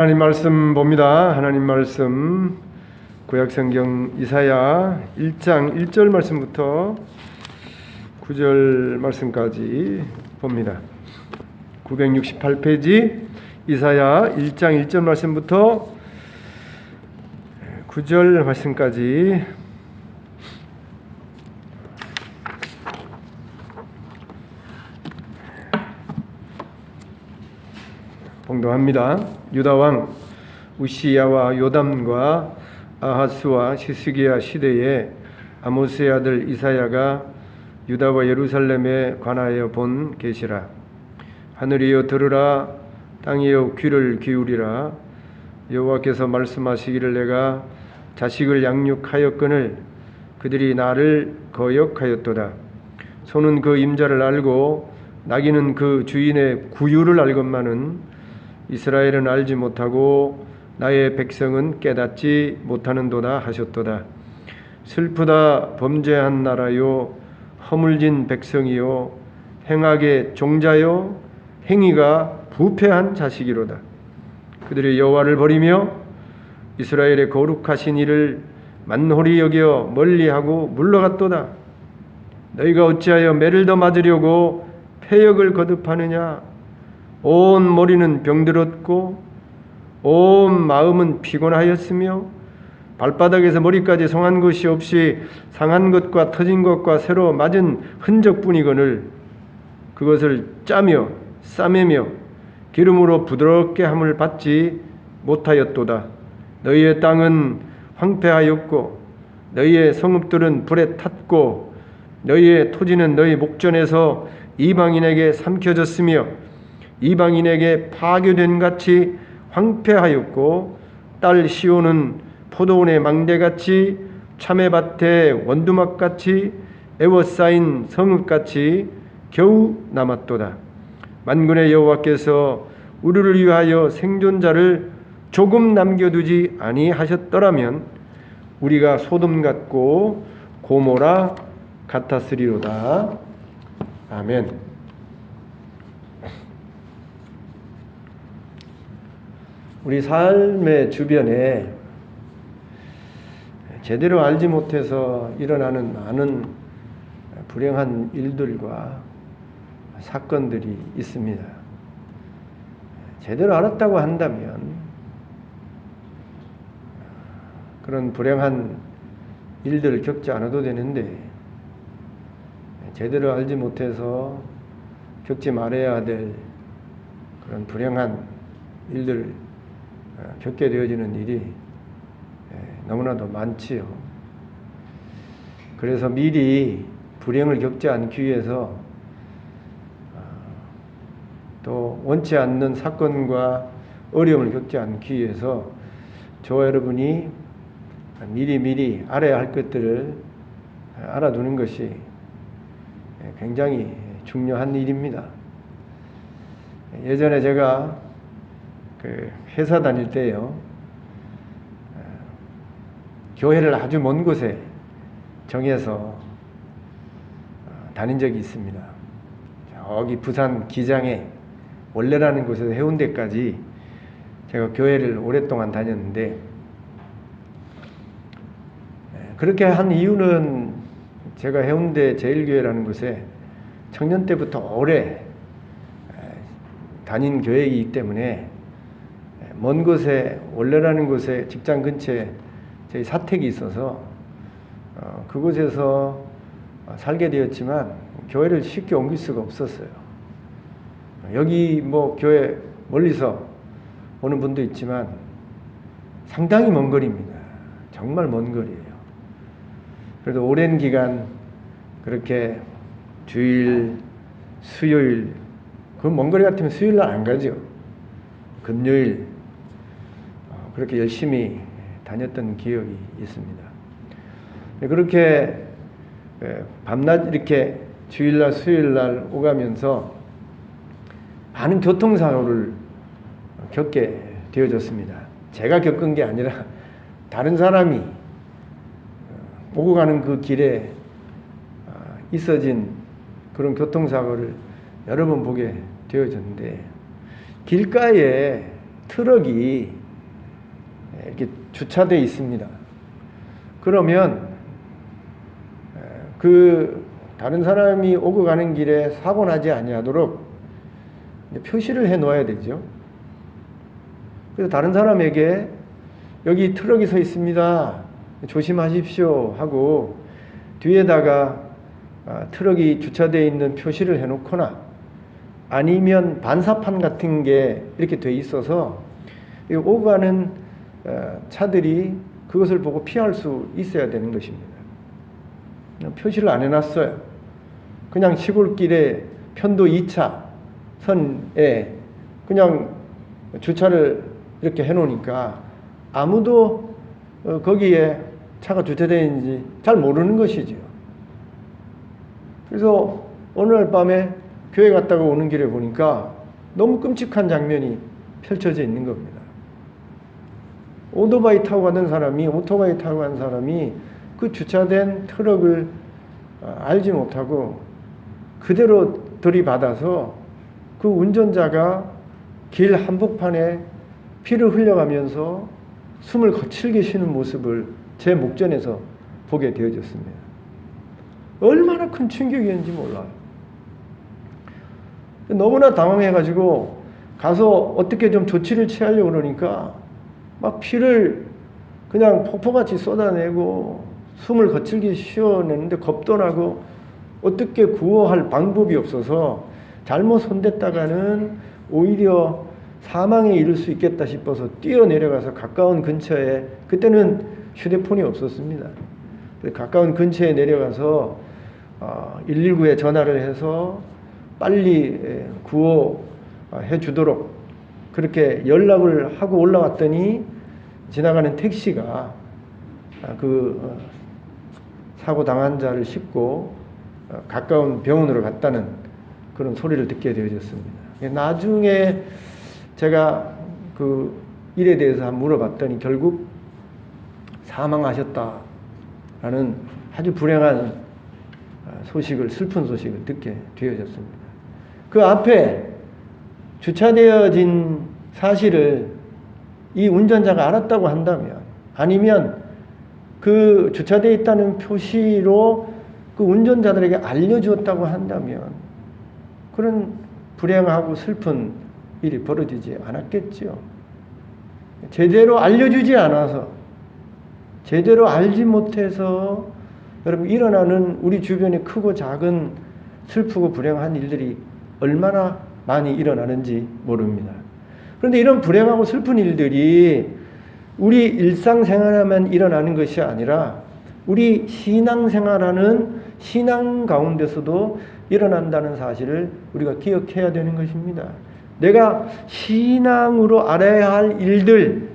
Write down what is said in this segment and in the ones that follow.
하나님 말씀 봅니다. 하나님 말씀 구약성경 이사야 1장 1절 말씀부터 9절 말씀까지 봅니다. 968페이지 이사야 1장 1절 말씀부터 9절 말씀까지 봉독합니다. 유다 왕 우시야와 요담과 아하스와 히스기야 시대에 아모스의 아들 이사야가 유다와 예루살렘에 관하여 본 계시라. 하늘이여 들으라, 땅이여 귀를 기울이라. 여호와께서 말씀하시기를 내가 자식을 양육하였거늘 그들이 나를 거역하였도다. 소는 그 임자를 알고 나귀는 그 주인의 구유를 알건만은 이스라엘은 알지 못하고 나의 백성은 깨닫지 못하는도다 하셨도다. 슬프다 범죄한 나라요 허물진 백성이요 행악의 종자요 행위가 부패한 자식이로다. 그들이 여호와를 버리며 이스라엘의 거룩하신 이를 만홀히 여겨 멀리하고 물러갔도다. 너희가 어찌하여 매를 더 맞으려고 패역을 거듭하느냐. 온 머리는 병들었고 온 마음은 피곤하였으며 발바닥에서 머리까지 성한 것이 없이 상한 것과 터진 것과 새로 맞은 흔적뿐이거늘 그것을 짜며 싸매며 기름으로 부드럽게 함을 받지 못하였도다. 너희의 땅은 황폐하였고 너희의 성읍들은 불에 탔고 너희의 토지는 너희 목전에서 이방인에게 삼켜졌으며 이방인에게 파괴된 같이 황폐하였고 딸 시온은 포도원의 망대같이 참외밭의 원두막같이 애워싸인 성읍같이 겨우 남았도다. 만군의 여호와께서 우리를 위하여 생존자를 조금 남겨두지 아니하셨더라면 우리가 소돔 같고 고모라 같았으리로다. 아멘. 우리 삶의 주변에 제대로 알지 못해서 일어나는 많은 불행한 일들과 사건들이 있습니다. 제대로 알았다고 한다면 그런 불행한 일들을 겪지 않아도 되는데 제대로 알지 못해서 겪지 말아야 될 그런 불행한 일들을 겪게 되어지는 일이 너무나도 많지요. 그래서 미리 불행을 겪지 않기 위해서 또 원치 않는 사건과 어려움을 겪지 않기 위해서 저와 여러분이 미리 알아야 할 것들을 알아두는 것이 굉장히 중요한 일입니다. 예전에 제가 회사 다닐 때요, 교회를 아주 먼 곳에 정해서 다닌 적이 있습니다. 저기 부산 기장에 원래라는 곳에서 해운대까지 제가 교회를 오랫동안 다녔는데, 그렇게 한 이유는 제가 해운대 제일교회라는 곳에 청년 때부터 오래 다닌 교회이기 때문에 먼 곳에 원래라는 곳에 직장 근처에 저희 사택이 있어서 그곳에서 살게 되었지만 교회를 쉽게 옮길 수가 없었어요. 여기 뭐 교회 멀리서 오는 분도 있지만 상당히 먼 거리입니다. 정말 먼 거리예요. 그래도 오랜 기간 그렇게 주일, 수요일, 그 먼 거리 같으면 수요일 날 안 가죠. 금요일 그렇게 열심히 다녔던 기억이 있습니다. 그렇게 밤낮 이렇게 주일날 수요일날 오가면서 많은 교통사고를 겪게 되어졌습니다. 제가 겪은 게 아니라 다른 사람이 오고 가는 그 길에 있어진 그런 교통사고를 여러 번 보게 되어졌는데, 길가에 트럭이 이렇게 주차되어 있습니다. 그러면 그 다른 사람이 오고 가는 길에 사고 나지 아니하도록 표시를 해 놓아야 되죠. 그래서 다른 사람에게 여기 트럭이 서 있습니다. 조심하십시오 하고 뒤에다가 트럭이 주차되어 있는 표시를 해 놓거나 아니면 반사판 같은 게 이렇게 돼 있어서 오고 가는 차들이 그것을 보고 피할 수 있어야 되는 것입니다. 표시를 안 해놨어요. 그냥 시골길에 편도 2차 선에 그냥 주차를 이렇게 해놓으니까 아무도 거기에 차가 주차되어 있는지 잘 모르는 것이죠. 그래서 어느 날 밤에 교회 갔다가 오는 길에 보니까 너무 끔찍한 장면이 펼쳐져 있는 겁니다. 오토바이 타고 가는 사람이 그 주차된 트럭을 알지 못하고 그대로 들이받아서 그 운전자가 길 한복판에 피를 흘려가면서 숨을 거칠게 쉬는 모습을 제 목전에서 보게 되어졌습니다. 얼마나 큰 충격이었는지 몰라요. 너무나 당황해가지고 가서 어떻게 좀 조치를 취하려고 그러니까 막 피를 그냥 폭포같이 쏟아내고 숨을 거칠게 쉬어내는데 겁도 나고 어떻게 구호할 방법이 없어서 잘못 손댔다가는 오히려 사망에 이를 수 있겠다 싶어서 뛰어내려가서 가까운 근처에, 그때는 휴대폰이 없었습니다. 가까운 근처에 내려가서 119에 전화를 해서 빨리 구호해 주도록 그렇게 연락을 하고 올라왔더니 지나가는 택시가 그 사고 당한 자를 싣고 가까운 병원으로 갔다는 그런 소리를 듣게 되어졌습니다. 나중에 제가 그 일에 대해서 한번 물어봤더니 결국 사망하셨다라는 아주 불행한 소식을, 슬픈 소식을 듣게 되어졌습니다. 그 앞에 주차되어진 사실을 이 운전자가 알았다고 한다면, 아니면 그 주차되어 있다는 표시로 그 운전자들에게 알려주었다고 한다면 그런 불행하고 슬픈 일이 벌어지지 않았겠죠. 제대로 알려주지 않아서, 제대로 알지 못해서 여러분 일어나는 우리 주변에 크고 작은 슬프고 불행한 일들이 얼마나 많이 일어나는지 모릅니다. 그런데 이런 불행하고 슬픈 일들이 우리 일상생활에만 일어나는 것이 아니라 우리 신앙생활하는 신앙 가운데서도 일어난다는 사실을 우리가 기억해야 되는 것입니다. 내가 신앙으로 알아야 할 일들,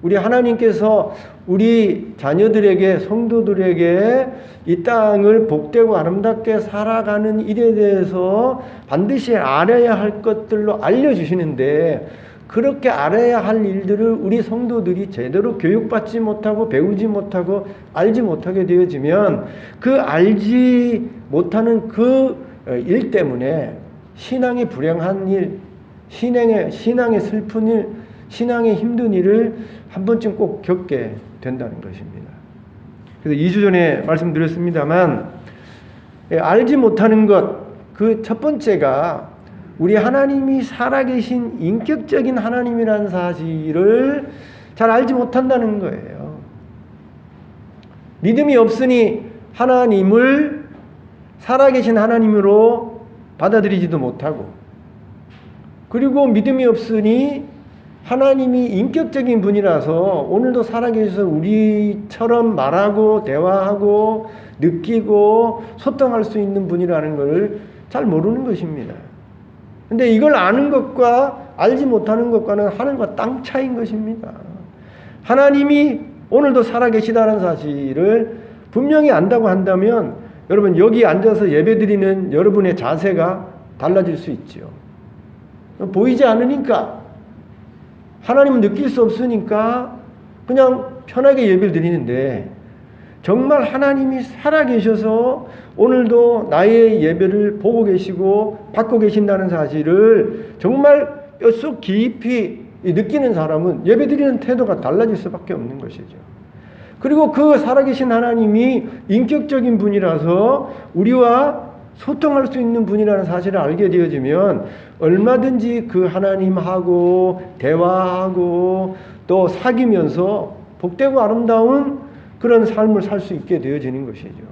우리 하나님께서 우리 자녀들에게, 성도들에게 이 땅을 복되고 아름답게 살아가는 일에 대해서 반드시 알아야 할 것들로 알려주시는데, 그렇게 알아야 할 일들을 우리 성도들이 제대로 교육받지 못하고 배우지 못하고 알지 못하게 되어지면 그 알지 못하는 그 일 때문에 신앙의 불행한 일, 신앙의 슬픈 일, 신앙의 힘든 일을 한 번쯤 꼭 겪게 된다는 것입니다. 그래서 2주 전에 말씀드렸습니다만, 알지 못하는 것, 그 첫 번째가 우리 하나님이 살아계신 인격적인 하나님이라는 사실을 잘 알지 못한다는 거예요. 믿음이 없으니 하나님을 살아계신 하나님으로 받아들이지도 못하고, 그리고 믿음이 없으니 하나님이 인격적인 분이라서 오늘도 살아계셔서 우리처럼 말하고 대화하고 느끼고 소통할 수 있는 분이라는 것을 잘 모르는 것입니다. 근데 이걸 아는 것과 알지 못하는 것과는 하늘과 땅 차이인 것입니다. 하나님이 오늘도 살아계시다는 사실을 분명히 안다고 한다면 여러분, 여기 앉아서 예배드리는 여러분의 자세가 달라질 수 있죠. 보이지 않으니까, 하나님은 느낄 수 없으니까 그냥 편하게 예배를 드리는데, 정말 하나님이 살아계셔서 오늘도 나의 예배를 보고 계시고 받고 계신다는 사실을 정말 뼛속 깊이 이 느끼는 사람은 예배드리는 태도가 달라질 수밖에 없는 것이죠. 그리고 그 살아계신 하나님이 인격적인 분이라서 우리와 소통할 수 있는 분이라는 사실을 알게 되어지면 얼마든지 그 하나님하고 대화하고 또 사귀면서 복되고 아름다운 그런 삶을 살 수 있게 되어지는 것이죠.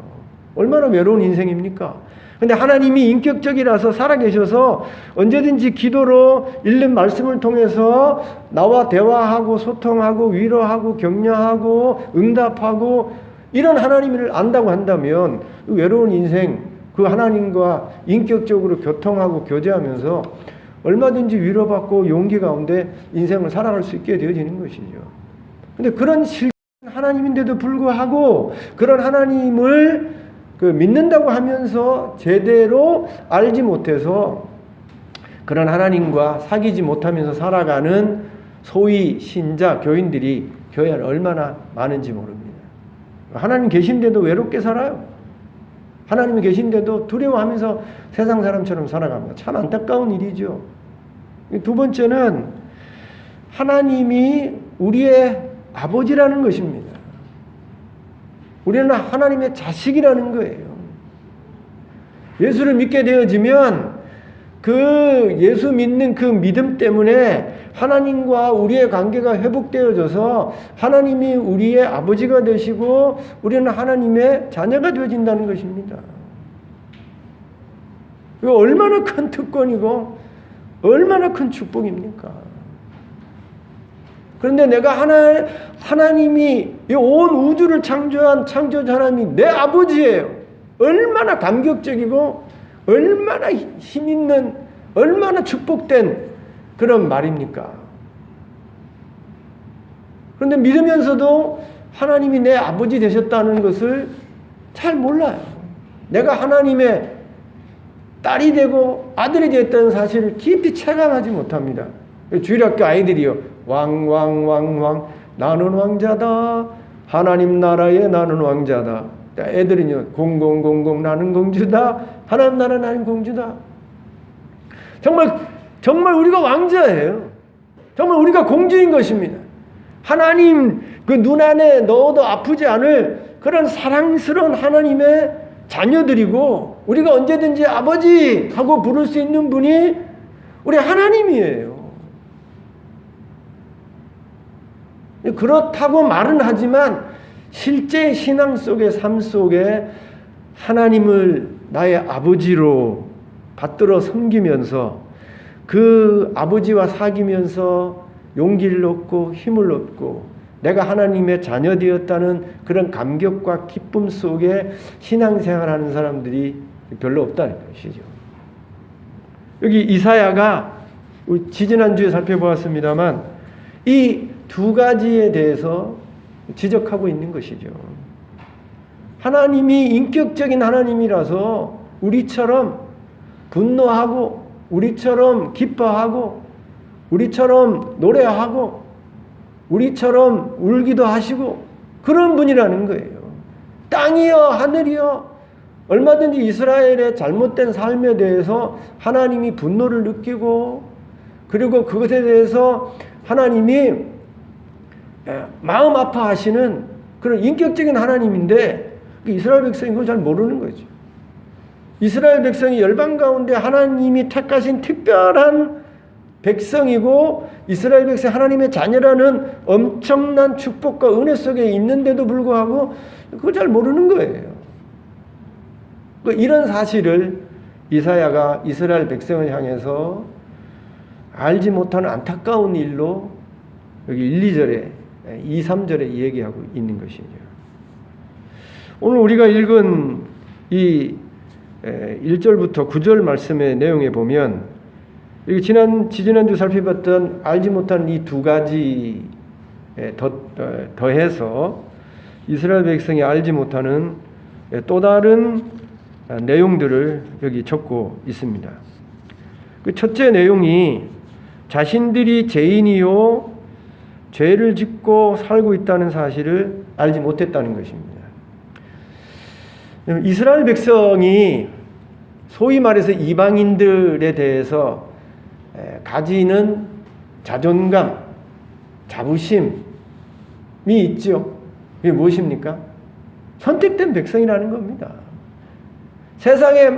얼마나 외로운 인생입니까? 근데 하나님이 인격적이라서 살아계셔서 언제든지 기도로 읽는 말씀을 통해서 나와 대화하고 소통하고 위로하고 격려하고 응답하고 이런 하나님을 안다고 한다면 외로운 인생 그 하나님과 인격적으로 교통하고 교제하면서 얼마든지 위로받고 용기 가운데 인생을 살아갈 수 있게 되어지는 것이죠. 근데 그런 하나님인데도 불구하고 그런 하나님을 믿는다고 하면서 제대로 알지 못해서 그런 하나님과 사귀지 못하면서 살아가는 소위 신자, 교인들이 교회 안에 얼마나 많은지 모릅니다. 하나님 계신데도 외롭게 살아요. 하나님이 계신데도 두려워하면서 세상 사람처럼 살아갑니다. 참 안타까운 일이죠. 두 번째는 하나님이 우리의 아버지라는 것입니다. 우리는 하나님의 자식이라는 거예요. 예수를 믿게 되어지면 그 예수 믿는 그 믿음 때문에 하나님과 우리의 관계가 회복되어져서 하나님이 우리의 아버지가 되시고 우리는 하나님의 자녀가 되어진다는 것입니다. 이거 얼마나 큰 특권이고 얼마나 큰 축복입니까? 그런데 내가 하나님이 이 온 우주를 창조한 창조자 하나님이 내 아버지예요. 얼마나 감격적이고 얼마나 힘있는 얼마나 축복된 그런 말입니까? 그런데 믿으면서도 하나님이 내 아버지 되셨다는 것을 잘 몰라요. 내가 하나님의 딸이 되고 아들이 되었다는 사실을 깊이 체감하지 못합니다. 주일학교 아이들이요. 왕 나는 왕자다. 하나님 나라에 나는 왕자다. 애들은요. 공공 나는 공주다. 하나님 나라 나는 공주다. 정말 우리가 왕자예요. 정말 우리가 공주인 것입니다. 하나님 그 눈 안에 넣어도 아프지 않을 그런 사랑스러운 하나님의 자녀들이고 우리가 언제든지 아버지 하고 부를 수 있는 분이 우리 하나님이에요. 그렇다고 말은 하지만 실제 신앙 속의 삶 속에 하나님을 나의 아버지로 받들어 섬기면서 그 아버지와 사귀면서 용기를 얻고 힘을 얻고 내가 하나님의 자녀 되었다는 그런 감격과 기쁨 속에 신앙생활하는 사람들이 별로 없다는 것이죠. 여기 이사야가 지지난주에 살펴보았습니다만 이 두 가지에 대해서 지적하고 있는 것이죠. 하나님이 인격적인 하나님이라서 우리처럼 분노하고 우리처럼 기뻐하고 우리처럼 노래하고 우리처럼 울기도 하시고 그런 분이라는 거예요. 땅이여 하늘이여 얼마든지 이스라엘의 잘못된 삶에 대해서 하나님이 분노를 느끼고 그리고 그것에 대해서 하나님이 마음 아파하시는 그런 인격적인 하나님인데 이스라엘 백성이 그걸 잘 모르는 거죠. 이스라엘 백성이 열방 가운데 하나님이 택하신 특별한 백성이고 이스라엘 백성 하나님의 자녀라는 엄청난 축복과 은혜 속에 있는데도 불구하고 그걸 잘 모르는 거예요. 이런 사실을 이사야가 이스라엘 백성을 향해서 알지 못하는 안타까운 일로 여기 1, 2절에 2, 3절에 얘기하고 있는 것이죠. 오늘 우리가 읽은 이 1절부터 9절 말씀의 내용에 보면 지지난주 살펴봤던 알지 못한 이 두 가지에 더해서 이스라엘 백성이 알지 못하는 또 다른 내용들을 여기 적고 있습니다. 그 첫째 내용이 자신들이 죄인이요 죄를 짓고 살고 있다는 사실을 알지 못했다는 것입니다. 이스라엘 백성이 소위 말해서 이방인들에 대해서 가지는 자존감, 자부심이 있죠. 그게 무엇입니까? 선택된 백성이라는 겁니다. 세상에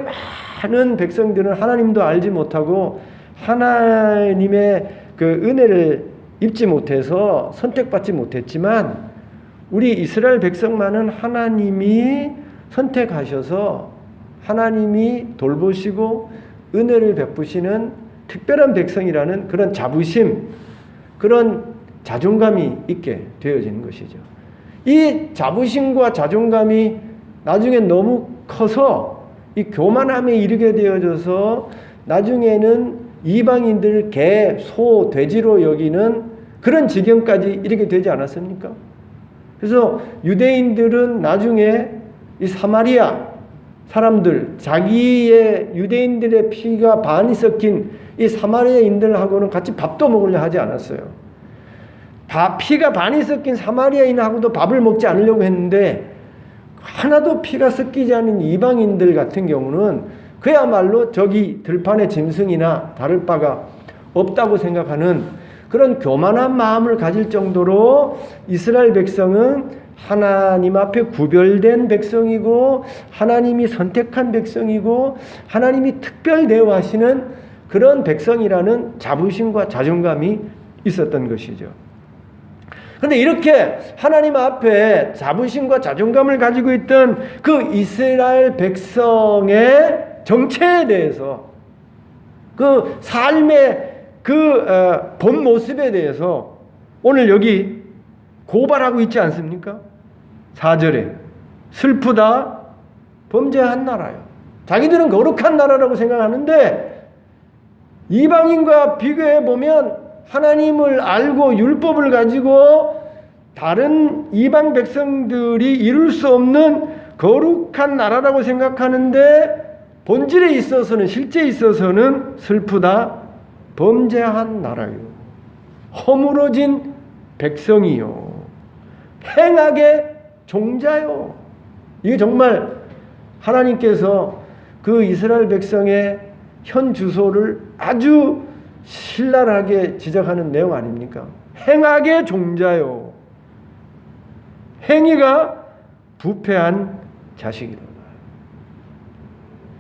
많은 백성들은 하나님도 알지 못하고 하나님의 그 은혜를 입지 못해서 선택받지 못했지만 우리 이스라엘 백성만은 하나님이 선택하셔서 하나님이 돌보시고 은혜를 베푸시는 특별한 백성이라는 그런 자부심, 그런 자존감이 있게 되어지는 것이죠. 이 자부심과 자존감이 나중에 너무 커서 이 교만함에 이르게 되어져서 나중에는 이방인들을 개, 소, 돼지로 여기는 그런 지경까지 이르게 되지 않았습니까? 그래서 유대인들은 나중에 이 사마리아 사람들, 자기의 유대인들의 피가 반이 섞인 이 사마리아인들하고는 같이 밥도 먹으려 하지 않았어요. 피가 반이 섞인 사마리아인하고도 밥을 먹지 않으려고 했는데 하나도 피가 섞이지 않은 이방인들 같은 경우는 그야말로 저기 들판의 짐승이나 다를 바가 없다고 생각하는 그런 교만한 마음을 가질 정도로 이스라엘 백성은 하나님 앞에 구별된 백성이고 하나님이 선택한 백성이고 하나님이 특별 대우하시는 그런 백성이라는 자부심과 자존감이 있었던 것이죠. 그런데 이렇게 하나님 앞에 자부심과 자존감을 가지고 있던 그 이스라엘 백성의 정체에 대해서 그 삶의 그 본 모습에 대해서 오늘 여기 고발하고 있지 않습니까? 4절에 슬프다 범죄한 나라요. 자기들은 거룩한 나라라고 생각하는데 이방인과 비교해 보면 하나님을 알고 율법을 가지고 다른 이방 백성들이 이룰 수 없는 거룩한 나라라고 생각하는데 본질에 있어서는 실제에 있어서는 슬프다 범죄한 나라요. 허물어진 백성이요. 행악의 종자요. 이게 정말 하나님께서 그 이스라엘 백성의 현 주소를 아주 신랄하게 지적하는 내용 아닙니까? 행악의 종자요. 행위가 부패한 자식이로다.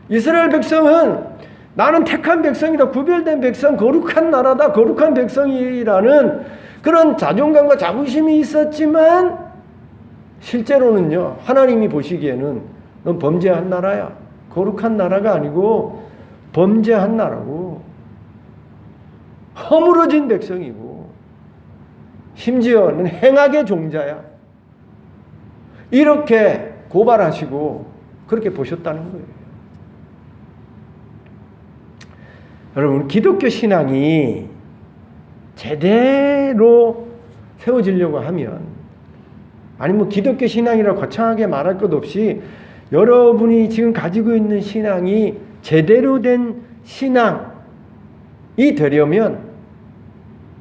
이스라엘 백성은 나는 택한 백성이다. 구별된 백성, 거룩한 나라다. 거룩한 백성이라는 그런 자존감과 자부심이 있었지만 실제로는요. 하나님이 보시기에는 넌 범죄한 나라야. 거룩한 나라가 아니고 범죄한 나라고 허물어진 백성이고 심지어는 행악의 종자야. 이렇게 고발하시고 그렇게 보셨다는 거예요. 여러분, 기독교 신앙이 제대로 세워지려고 하면, 아니 뭐 기독교 신앙이라 거창하게 말할 것 없이 여러분이 지금 가지고 있는 신앙이 제대로 된 신앙이 되려면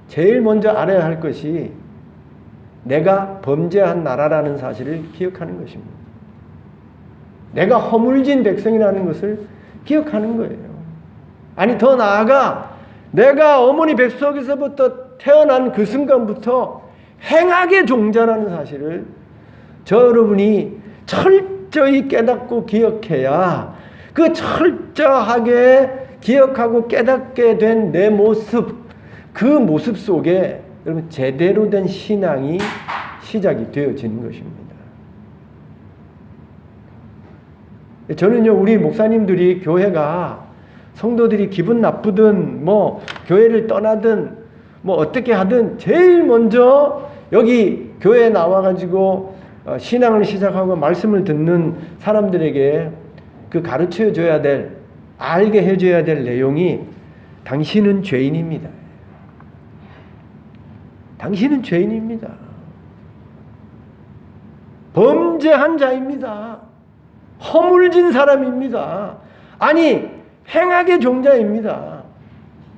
제일 먼저 알아야 할 것이 내가 범죄한 나라라는 사실을 기억하는 것입니다. 내가 허물진 백성이라는 것을 기억하는 거예요. 아니 더 나아가 내가 어머니 뱃속에서부터 태어난 그 순간부터 행악의 종자라는 사실을 여러분이 철저히 깨닫고 기억해야 그 철저하게 기억하고 깨닫게 된 내 모습, 그 모습 속에 여러분 제대로 된 신앙이 시작이 되어지는 것입니다. 저는요, 우리 목사님들이 교회가 성도들이 기분 나쁘든 뭐 교회를 떠나든 뭐 어떻게 하든 제일 먼저 여기 교회에 나와가지고 신앙을 시작하고 말씀을 듣는 사람들에게 그 가르쳐 줘야 될, 알게 해줘야 될 내용이 당신은 죄인입니다. 당신은 죄인입니다. 범죄한 자입니다. 허물진 사람입니다. 아니 행악의 종자입니다.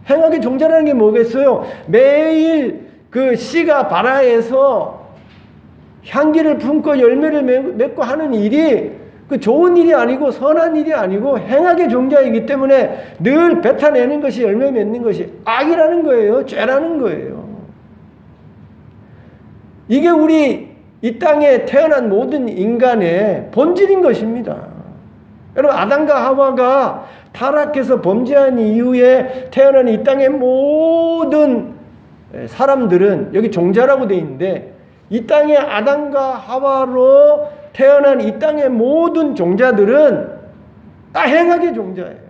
행악의 종자라는 게 뭐겠어요? 매일 그 씨가 발아에서 향기를 품고 열매를 맺고 하는 일이 그 좋은 일이 아니고 선한 일이 아니고 행악의 종자이기 때문에 늘 뱉어내는 것이 열매 맺는 것이 악이라는 거예요. 죄라는 거예요. 이게 우리 이 땅에 태어난 모든 인간의 본질인 것입니다. 여러분, 아담과 하와가 타락해서 범죄한 이후에 태어난 이 땅의 모든 사람들은, 여기 종자라고 되어 있는데, 이 땅에 아담과 하와로 태어난 이 땅의 모든 종자들은 다 행악의 종자예요.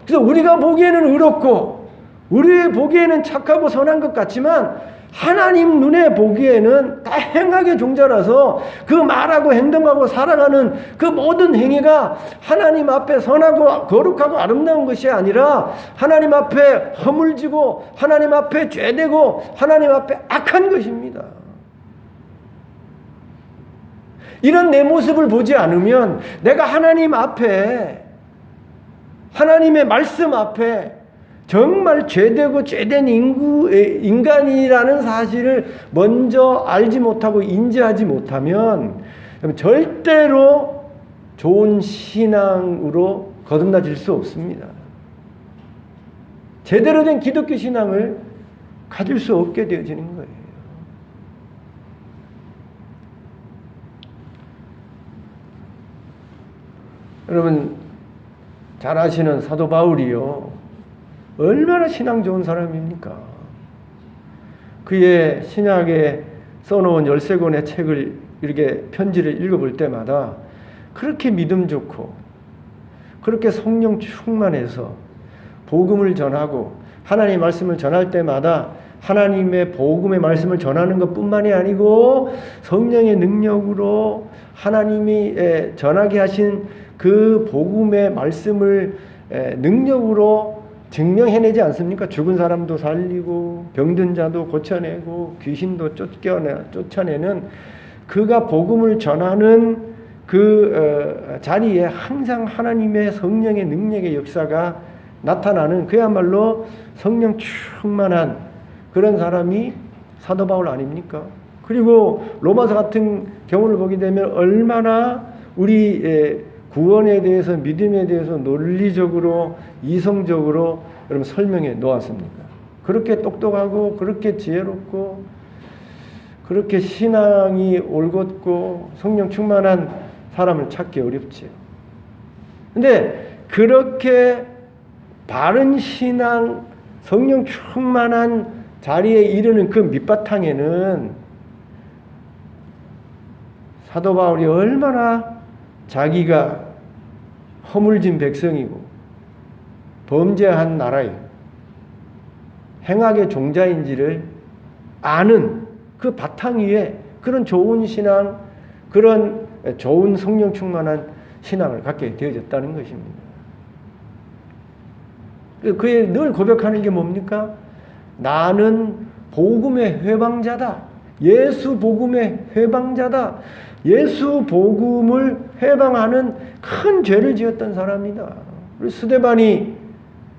그래서 우리가 보기에는 의롭고 우리 보기에는 착하고 선한 것 같지만 하나님 눈에 보기에는 다 행악의 종자라서 그 말하고 행동하고 살아가는 그 모든 행위가 하나님 앞에 선하고 거룩하고 아름다운 것이 아니라 하나님 앞에 허물지고 하나님 앞에 죄되고 하나님 앞에 악한 것입니다. 이런 내 모습을 보지 않으면 내가 하나님 앞에, 하나님의 말씀 앞에 정말 죄되고 죄된 인간이라는 사실을 먼저 알지 못하고 인지하지 못하면 절대로 좋은 신앙으로 거듭나질 수 없습니다. 제대로 된 기독교 신앙을 가질 수 없게 되어지는 거예요. 여러분, 잘 아시는 사도 바울이요, 얼마나 신앙 좋은 사람입니까? 그의 신약에 써놓은 13권의 책을 이렇게 편지를 읽어볼 때마다 그렇게 믿음 좋고 그렇게 성령 충만해서 복음을 전하고 하나님의 말씀을 전할 때마다 하나님의 복음의 말씀을 전하는 것뿐만이 아니고 성령의 능력으로 하나님이 전하게 하신 그 복음의 말씀을 능력으로 증명해내지 않습니까? 죽은 사람도 살리고 병든 자도 고쳐내고 귀신도 쫓아내는 그가 복음을 전하는 그 자리에 항상 하나님의 성령의 능력의 역사가 나타나는 그야말로 성령 충만한 그런 사람이 사도 바울 아닙니까? 그리고 로마서 같은 경우를 보게 되면 얼마나 우리 구원에 대해서, 믿음에 대해서 논리적으로, 이성적으로 여러분 설명해 놓았습니까? 그렇게 똑똑하고 그렇게 지혜롭고 그렇게 신앙이 올곧고 성령 충만한 사람을 찾기 어렵지요. 근데 그렇게 바른 신앙, 성령 충만한 자리에 이르는 그 밑바탕에는 사도 바울이 얼마나 자기가 허물진 백성이고 범죄한 나라에 행악의 종자인지를 아는 그 바탕 위에 그런 좋은 신앙, 그런 좋은 성령 충만한 신앙을 갖게 되어졌다는 것입니다. 그의 늘 고백하는 게 뭡니까? 나는 복음의 회방자다. 예수 복음의 회방자다. 예수 복음을 회방하는 큰 죄를 지었던 사람이다. 스데반이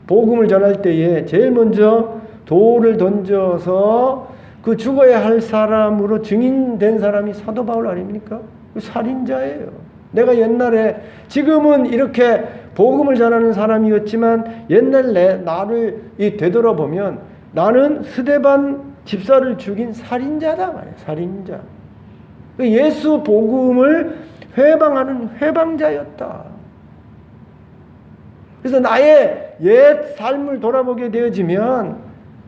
복음을 전할 때에 제일 먼저 돌을 던져서 그 죽어야 할 사람으로 증인된 사람이 사도 바울 아닙니까? 살인자예요. 내가 옛날에, 지금은 이렇게 복음을 전하는 사람이었지만 옛날 나를 되돌아보면 나는 스데반 집사를 죽인 살인자다 말이에요. 살인자. 예수 복음을 회방하는 회방자였다. 그래서 나의 옛 삶을 돌아보게 되어지면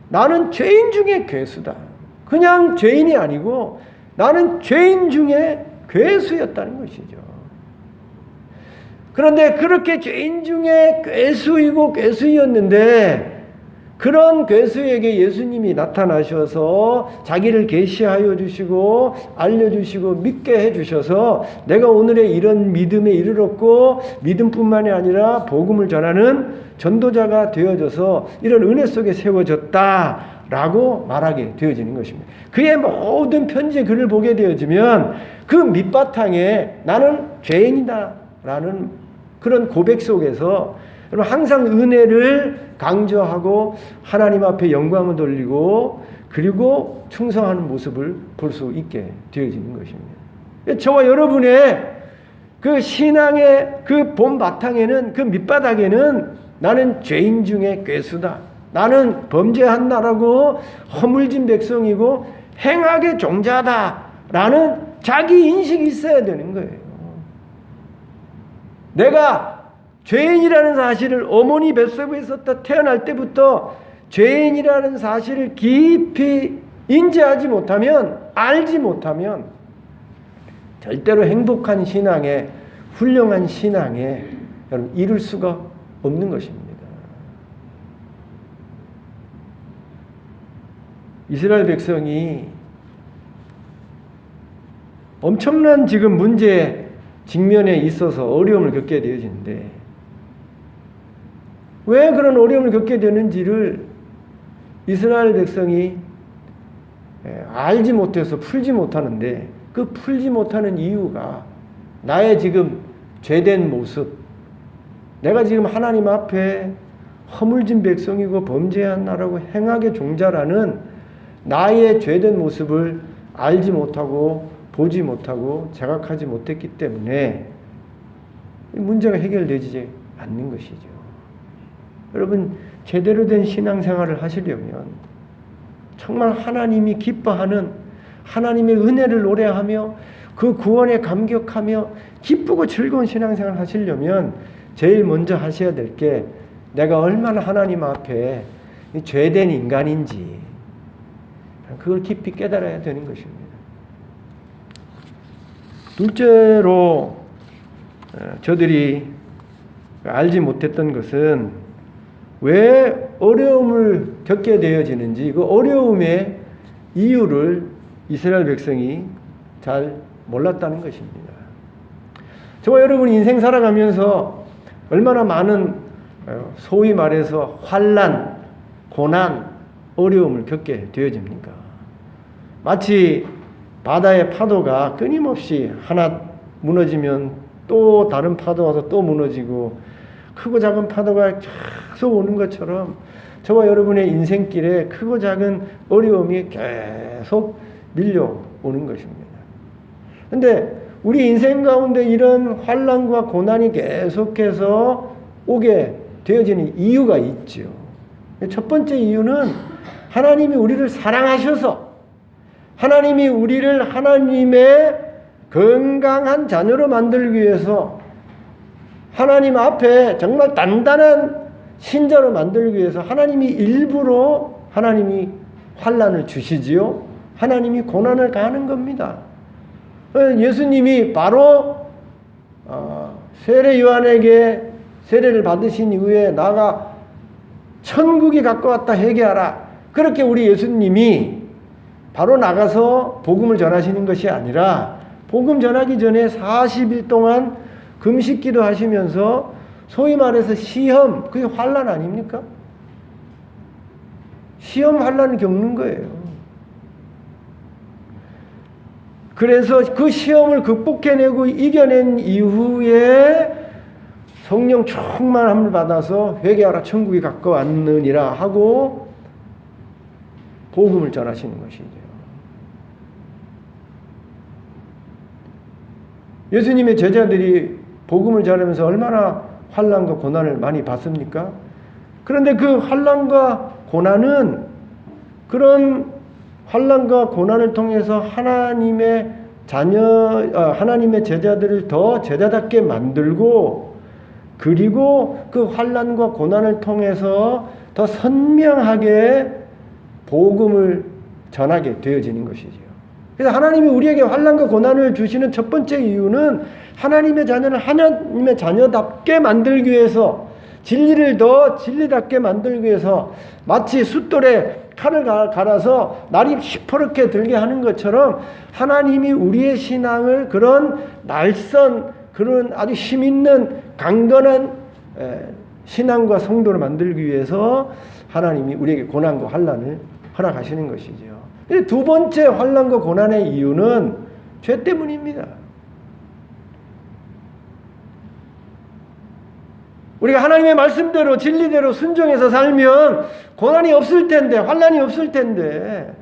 나는 죄인 중에 괴수다. 그냥 죄인이 아니고 나는 죄인 중에 괴수였다는 것이죠. 그런데 그렇게 죄인 중에 괴수이고 괴수였는데 그런 괴수에게 예수님이 나타나셔서 자기를 계시하여 주시고 알려주시고 믿게 해주셔서 내가 오늘의 이런 믿음에 이르렀고 믿음뿐만이 아니라 복음을 전하는 전도자가 되어져서 이런 은혜 속에 세워졌다라고 말하게 되어지는 것입니다. 그의 모든 편지의 글을 보게 되어지면 그 밑바탕에 나는 죄인이다라는 그런 고백 속에서 여러분 항상 은혜를 강조하고 하나님 앞에 영광을 돌리고 그리고 충성하는 모습을 볼 수 있게 되어지는 것입니다. 저와 여러분의 그 신앙의 그 본 바탕에는, 그 밑바닥에는 나는 죄인 중에 괴수다. 나는 범죄한 나라고 허물진 백성이고 행악의 종자다라는 자기 인식이 있어야 되는 거예요. 내가 죄인이라는 사실을 어머니 뱃속에서 태어날 때부터 죄인이라는 사실을 깊이 인지하지 못하면, 알지 못하면 절대로 행복한 신앙에, 훌륭한 신앙에 여러분 이룰 수가 없는 것입니다. 이스라엘 백성이 엄청난 지금 문제 직면에 있어서 어려움을 겪게 되어지는데, 왜 그런 어려움을 겪게 되는지를 이스라엘 백성이 알지 못해서 풀지 못하는데, 그 풀지 못하는 이유가 나의 지금 죄된 모습, 내가 지금 하나님 앞에 허물진 백성이고 범죄한 나라고 행악의 종자라는 나의 죄된 모습을 알지 못하고 보지 못하고 자각하지 못했기 때문에 문제가 해결되지 않는 것이죠. 여러분, 제대로 된 신앙생활을 하시려면 정말 하나님이 기뻐하는 하나님의 은혜를 노래하며 그 구원에 감격하며 기쁘고 즐거운 신앙생활을 하시려면 제일 먼저 하셔야 될 게 내가 얼마나 하나님 앞에 죄된 인간인지 그걸 깊이 깨달아야 되는 것입니다. 둘째로 저들이 알지 못했던 것은 왜 어려움을 겪게 되어지는지, 그 어려움의 이유를 이스라엘 백성이 잘 몰랐다는 것입니다. 저와 여러분이 인생 살아가면서 얼마나 많은 소위 말해서 환난, 고난, 어려움을 겪게 되어집니까? 마치 바다의 파도가 끊임없이 하나 무너지면 또 다른 파도 와서 또 무너지고 크고 작은 파도가 계속 오는 것처럼 저와 여러분의 인생길에 크고 작은 어려움이 계속 밀려오는 것입니다. 그런데 우리 인생 가운데 이런 환난과 고난이 계속해서 오게 되어지는 이유가 있죠. 첫 번째 이유는 하나님이 우리를 사랑하셔서, 하나님이 우리를 하나님의 건강한 자녀로 만들기 위해서, 하나님 앞에 정말 단단한 신자로 만들기 위해서 하나님이 일부러 하나님이 환난을 주시지요. 하나님이 고난을 가하는 겁니다. 예수님이 바로 세례 요한에게 세례를 받으신 이후에 나가 천국이 가까웠다 회개하라. 그렇게 우리 예수님이 바로 나가서 복음을 전하시는 것이 아니라 복음 전하기 전에 40일 동안 금식기도 하시면서 소위 말해서 시험, 그게 환난 아닙니까? 시험 환난을 겪는 거예요. 그래서 그 시험을 극복해내고 이겨낸 이후에 성령 충만함을 받아서 회개하라 천국이 가까웠느니라 하고 복음을 전하시는 것이죠. 예수님의 제자들이 복음을 전하면서 얼마나 환난과 고난을 많이 받습니까? 그런데 그 환난과 고난은 그런 환난과 고난을 통해서 하나님의 하나님의 제자들을 더 제자답게 만들고, 그리고 그 환난과 고난을 통해서 더 선명하게 복음을 전하게 되어지는 것이죠. 그래서 하나님이 우리에게 환난과 고난을 주시는 첫 번째 이유는 하나님의 자녀를 하나님의 자녀답게 만들기 위해서, 진리를 더 진리답게 만들기 위해서, 마치 숫돌에 칼을 갈아서 날이 시퍼렇게 들게 하는 것처럼 하나님이 우리의 신앙을 그런 날선, 그런 아주 힘있는 강건한 신앙과 성도를 만들기 위해서 하나님이 우리에게 고난과 환난을 허락하시는 것이죠. 두 번째 환난과 고난의 이유는 죄 때문입니다. 우리가 하나님의 말씀대로 진리대로 순종해서 살면 고난이 없을 텐데, 환난이 없을 텐데,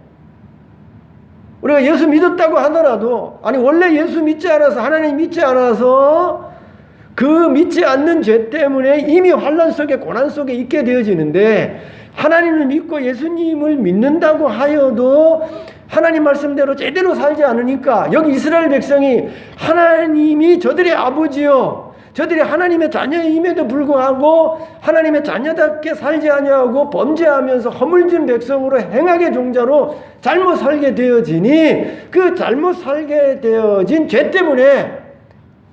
우리가 예수 믿었다고 하더라도, 아니 원래 예수 믿지 않아서, 하나님 믿지 않아서 그 믿지 않는 죄 때문에 이미 환난 속에 고난 속에 있게 되어지는데, 하나님을 믿고 예수님을 믿는다고 하여도 하나님 말씀대로 제대로 살지 않으니까 여기 이스라엘 백성이 하나님이 저들의 아버지요 저들이 하나님의 자녀임에도 불구하고 하나님의 자녀답게 살지 아니하고 범죄하면서 허물진 백성으로 행악의 종자로 잘못 살게 되어지니 그 잘못 살게 되어진 죄 때문에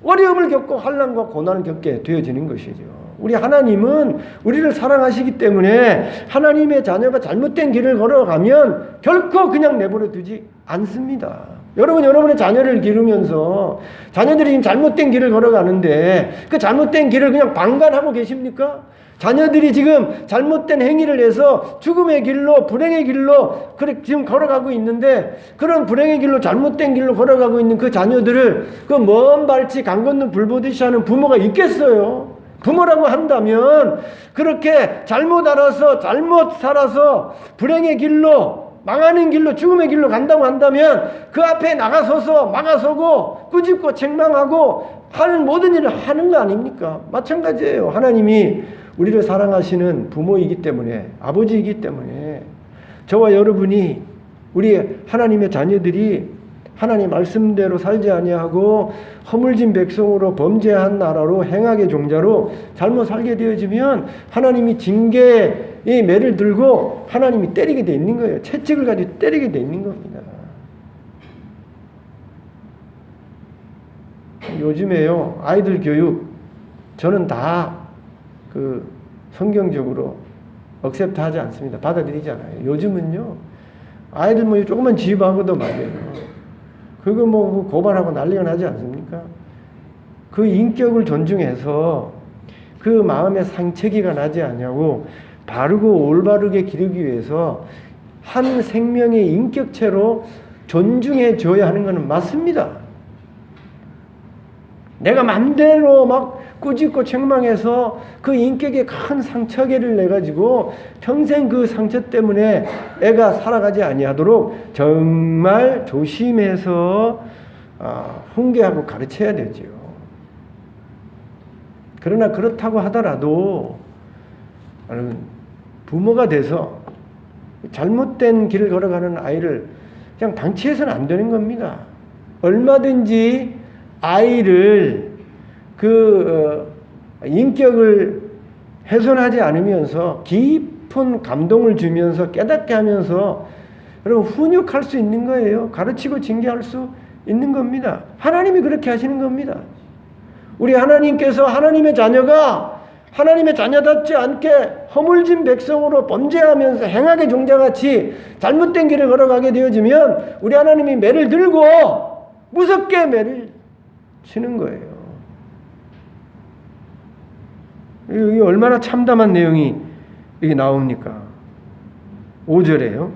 어려움을 겪고 환난과 고난을 겪게 되어지는 것이죠. 우리 하나님은 우리를 사랑하시기 때문에 하나님의 자녀가 잘못된 길을 걸어가면 결코 그냥 내버려 두지 않습니다. 여러분의 자녀를 기르면서 자녀들이 지금 잘못된 길을 걸어가는데 그 잘못된 길을 그냥 방관하고 계십니까? 자녀들이 지금 잘못된 행위를 해서 죽음의 길로 불행의 길로 그래 지금 걸어가고 있는데 그런 불행의 길로 잘못된 길로 걸어가고 있는 그 자녀들을 그 먼 발치 강 건너 불 보듯이 하는 부모가 있겠어요? 부모라고 한다면 그렇게 잘못 알아서 잘못 살아서 불행의 길로 망하는 길로 죽음의 길로 간다고 한다면 그 앞에 나가서서 막아서고 꾸짖고 책망하고 하는 모든 일을 하는 거 아닙니까? 마찬가지예요. 하나님이 우리를 사랑하시는 부모이기 때문에 아버지이기 때문에 저와 여러분이 우리 하나님의 자녀들이 하나님 말씀대로 살지 아니하고 허물진 백성으로 범죄한 나라로 행악의 종자로 잘못 살게 되어지면 하나님이 징계의 매를 들고 하나님이 때리게 돼 있는 거예요. 채찍을 가지고 때리게 돼 있는 겁니다. 요즘에요 아이들 교육 저는 다 그 성경적으로 억셉트하지 않습니다. 받아들이잖아요. 요즘은요 아이들 뭐 조금만 지휘하고도 말이에요. 그거 뭐 고발하고 난리가 나지 않습니까? 그 인격을 존중해서 그 마음의 상처기가 나지 않냐고 바르고 올바르게 기르기 위해서 한 생명의 인격체로 존중해 줘야 하는 것은 맞습니다. 내가 맘대로 막 꾸짖고 책망해서 그 인격에 큰 상처계를 내가지고 평생 그 상처 때문에 애가 살아가지 아니하도록 정말 조심해서 훈계하고 가르쳐야 되죠. 그러나 그렇다고 하더라도 부모가 돼서 잘못된 길을 걸어가는 아이를 그냥 방치해서는 안 되는 겁니다. 얼마든지 아이를 인격을 훼손하지 않으면서 깊은 감동을 주면서 깨닫게 하면서 여러분 훈육할 수 있는 거예요. 가르치고 징계할 수 있는 겁니다. 하나님이 그렇게 하시는 겁니다. 우리 하나님께서 하나님의 자녀가 하나님의 자녀답지 않게 허물진 백성으로 범죄하면서 행악의 종자같이 잘못된 길을 걸어가게 되어지면 우리 하나님이 매를 들고 무섭게 매를 치는 거예요. 이게 얼마나 참담한 내용이 여기 나옵니까? 5절에요.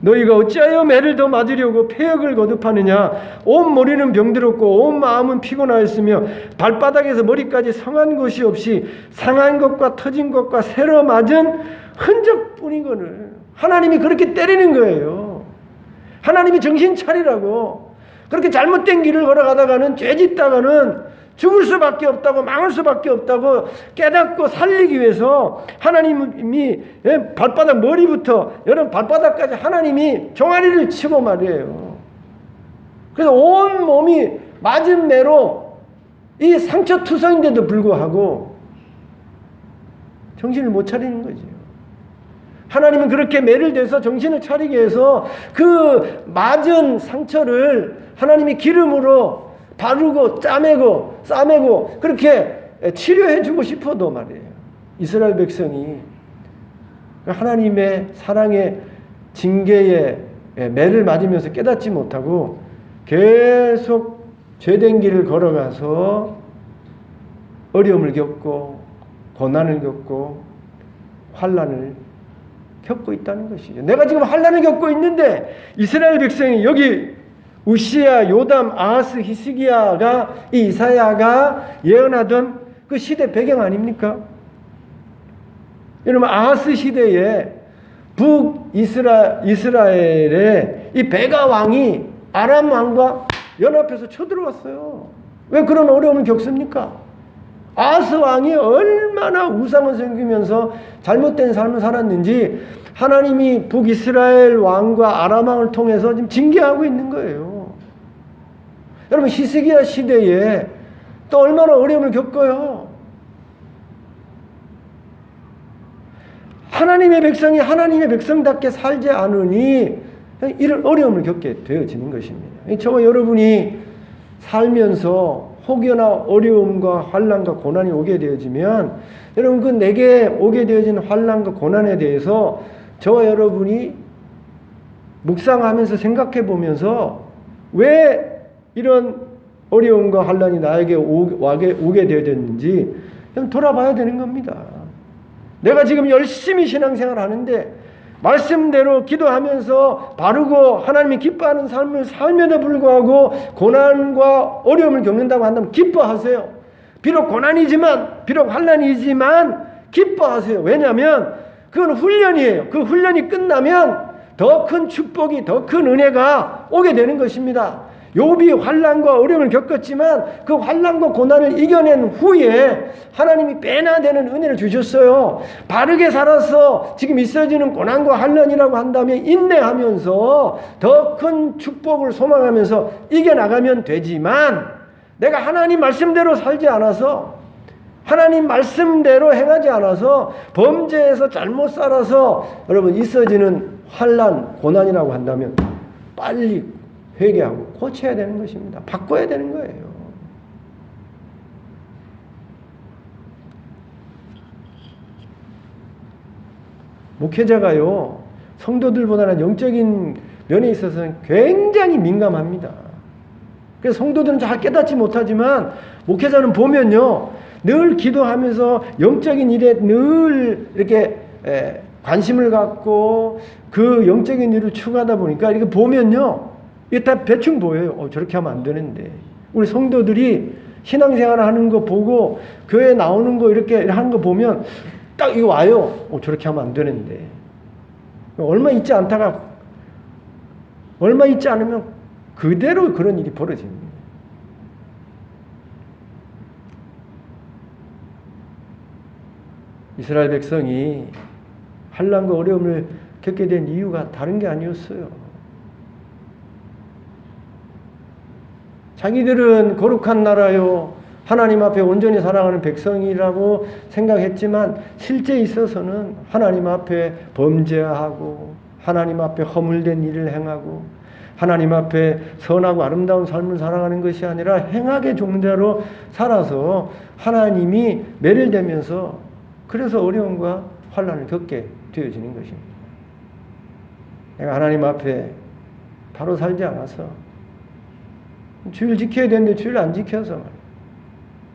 너희가 어찌하여 매를 더 맞으려고 폐역을 거듭하느냐? 온 머리는 병들었고 온 마음은 피곤하였으며 발바닥에서 머리까지 성한 것이 없이 상한 것과 터진 것과 새로 맞은 흔적뿐이거늘. 하나님이 그렇게 때리는 거예요. 하나님이 정신 차리라고. 그렇게 잘못된 길을 걸어가다가는 죄짓다가는 죽을 수밖에 없다고 망할 수밖에 없다고 깨닫고 살리기 위해서 하나님이 발바닥 머리부터 여러분 발바닥까지 하나님이 종아리를 치고 말이에요. 그래서 온 몸이 맞은 매로 이 상처투성인데도 불구하고 정신을 못 차리는 거죠. 하나님은 그렇게 매를 대서 정신을 차리기 위해서 그 맞은 상처를 하나님이 기름으로 바르고 싸매고 그렇게 치료해주고 싶어도 말이에요. 이스라엘 백성이 하나님의 사랑의 징계에 매를 맞으면서 깨닫지 못하고 계속 죄된 길을 걸어가서 어려움을 겪고 고난을 겪고 환난을 겪고 있다는 것이죠. 내가 지금 환난을 겪고 있는데 이스라엘 백성이 여기 우시야, 요담, 아하스, 히스기야가 이 이사야가 예언하던 그 시대 배경 아닙니까? 여러분 아하스 시대에 북이스라엘의 이 베가 왕이 아람 왕과 연합해서 쳐들어왔어요. 왜 그런 어려움을 겪습니까? 아스 왕이 얼마나 우상을 섬기면서 잘못된 삶을 살았는지 하나님이 북이스라엘 왕과 아람 왕을 통해서 지금 징계하고 있는 거예요. 여러분, 히스기야 시대에 또 얼마나 어려움을 겪어요. 하나님의 백성이 하나님의 백성답게 살지 않으니 이런 어려움을 겪게 되어지는 것입니다. 저와 여러분이 살면서 혹여나 어려움과 환난과 고난이 오게 되어지면 여러분, 그 내게 오게 되어진 환난과 고난에 대해서 저와 여러분이 묵상하면서 생각해 보면서 왜 이런 어려움과 환난이 나에게 오게 되어졌는지 돌아봐야 되는 겁니다. 내가 지금 열심히 신앙생활 하는데 말씀대로 기도하면서 바르고 하나님이 기뻐하는 삶을 살면서 불구하고 고난과 어려움을 겪는다고 한다면 기뻐하세요. 비록 고난이지만, 비록 환난이지만 기뻐하세요. 왜냐하면 그건 훈련이에요. 그 훈련이 끝나면 더 큰 축복이, 더 큰 은혜가 오게 되는 것입니다. 욥이 환난과 어려움을 겪었지만 그 환난과 고난을 이겨낸 후에 하나님이 배나 되는 은혜를 주셨어요. 바르게 살아서 지금 있어지는 고난과 환난이라고 한다면 인내하면서 더 큰 축복을 소망하면서 이겨나가면 되지만, 내가 하나님 말씀대로 살지 않아서, 하나님 말씀대로 행하지 않아서, 범죄해서 잘못 살아서 여러분 있어지는 환난, 고난이라고 한다면 빨리 회개하고 고쳐야 되는 것입니다. 바꿔야 되는 거예요. 목회자가요, 성도들보다는 영적인 면에 있어서는 굉장히 민감합니다. 그래서 성도들은 잘 깨닫지 못하지만 목회자는 보면요, 늘 기도하면서 영적인 일에 늘 이렇게 관심을 갖고 그 영적인 일을 추구하다 보니까 이렇게 보면요, 이게 다 대충 보여요. 저렇게 하면 안 되는데. 우리 성도들이 신앙생활 하는 거 보고 교회 나오는 거 이렇게 하는 거 보면 딱 이거 와요. 저렇게 하면 안 되는데. 얼마 있지 않으면 그대로 그런 일이 벌어집니다. 이스라엘 백성이 환난과 어려움을 겪게 된 이유가 다른 게 아니었어요. 자기들은 거룩한 나라요, 하나님 앞에 온전히 살아가는 백성이라고 생각했지만 실제 있어서는 하나님 앞에 범죄하고 하나님 앞에 허물된 일을 행하고 하나님 앞에 선하고 아름다운 삶을 살아가는 것이 아니라 행악의 종자로 살아서 하나님이 매를대면서 그래서 어려움과 환난을 겪게 되어지는 것입니다. 내가 하나님 앞에 바로 살지 않아서, 주일 지켜야 되는데 주일 안 지켜서 말이에요.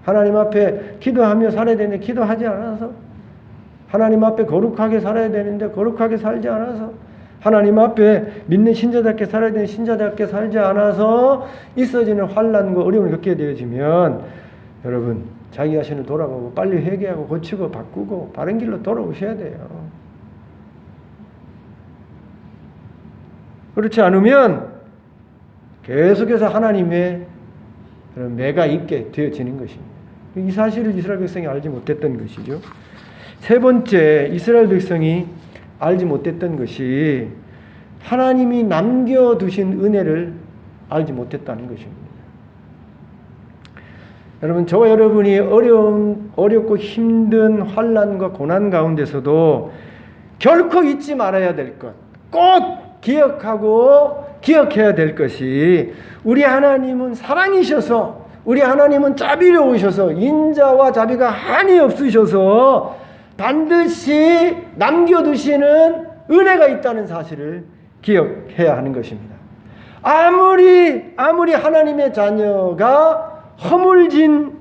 하나님 앞에 기도하며 살아야 되는데 기도하지 않아서, 하나님 앞에 거룩하게 살아야 되는데 거룩하게 살지 않아서, 하나님 앞에 믿는 신자답게 살아야 되는 신자답게 살지 않아서 있어지는 환난과 어려움을 겪게 되어지면 여러분, 자기 자신을 돌아보고 빨리 회개하고 고치고 바꾸고 바른 길로 돌아오셔야 돼요. 그렇지 않으면 계속해서 하나님의 매가 있게 되어지는 것입니다. 이 사실을 이스라엘 백성이 알지 못했던 것이죠. 세 번째, 이스라엘 백성이 알지 못했던 것이 하나님이 남겨두신 은혜를 알지 못했다는 것입니다. 여러분, 저와 여러분이 어렵고 힘든 환난과 고난 가운데서도 결코 잊지 말아야 될 것, 꼭 기억해야 될 것이, 우리 하나님은 사랑이셔서, 우리 하나님은 자비로우셔서, 인자와 자비가 한이 없으셔서 반드시 남겨두시는 은혜가 있다는 사실을 기억해야 하는 것입니다. 아무리 하나님의 자녀가 허물진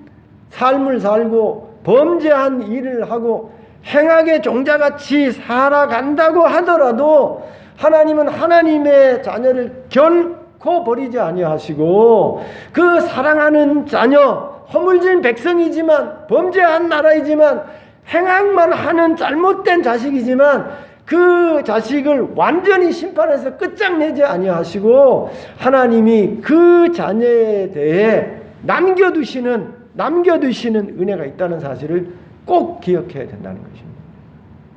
삶을 살고 범죄한 일을 하고 행악의 종자같이 살아간다고 하더라도 하나님은 하나님의 자녀를 결코 버리지 아니하시고 그 사랑하는 자녀, 허물진 백성이지만, 범죄한 나라이지만, 행악만 하는 잘못된 자식이지만 그 자식을 완전히 심판해서 끝장내지 아니하시고 하나님이 그 자녀에 대해 남겨두시는 남겨두시는 은혜가 있다는 사실을 꼭 기억해야 된다는 것입니다.